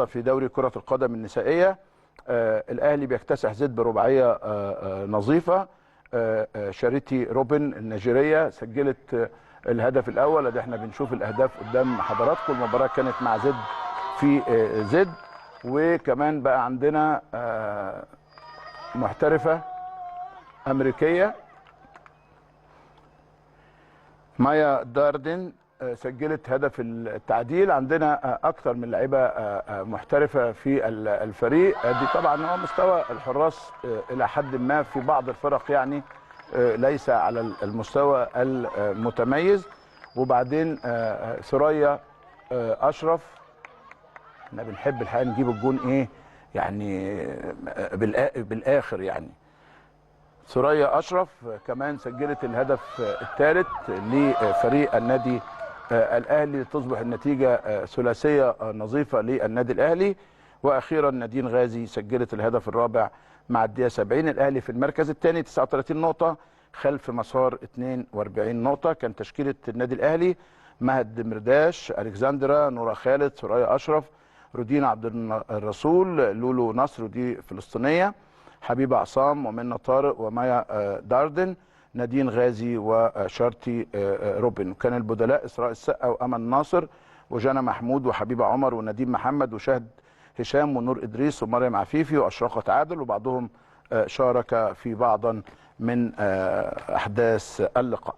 في دوري كرة القدم النسائية. الأهلي بيكتسح زد برباعية نظيفة. شاريتي روبن النيجيرية سجلت الهدف الأول. ادي احنا بنشوف الأهداف قدام حضراتكم. المباراة كانت مع زد في زد. وكمان بقى عندنا محترفة أمريكية مايا داردن سجلت هدف التعديل. عندنا اكثر من لعيبه محترفه في الفريق. دي طبعا هو مستوى الحراس الى حد ما في بعض الفرق يعني ليس على المستوى المتميز. وبعدين ثريا اشرف، احنا بنحب الحقيقه نجيب الجون ايه يعني بالاخر يعني. ثريا اشرف كمان سجلت الهدف الثالث لفريق النادي الاهلي. تصبح النتيجه ثلاثيه نظيفه للنادي الاهلي. واخيرا نادين غازي سجلت الهدف الرابع مع الدقيقه 70. الاهلي في المركز الثاني 39 نقطه خلف مسار 42 نقطه. كان تشكيله النادي الاهلي: مهد مرداش، الكسندرا، نورا خالد، ثريا اشرف، رودينا عبد الرسول، لولو نصر ودي فلسطينيه، حبيبه عصام، ومنى طارق، ومايا داردن، نادين غازي، وشارتي روبن. وكان البدلاء اسراء السقا وامل ناصر وجانا محمود وحبيبه عمر ونديم محمد وشهد هشام ونور ادريس ومريم عفيفي واشراقه عادل. وبعضهم شارك في بعضا من احداث اللقاء.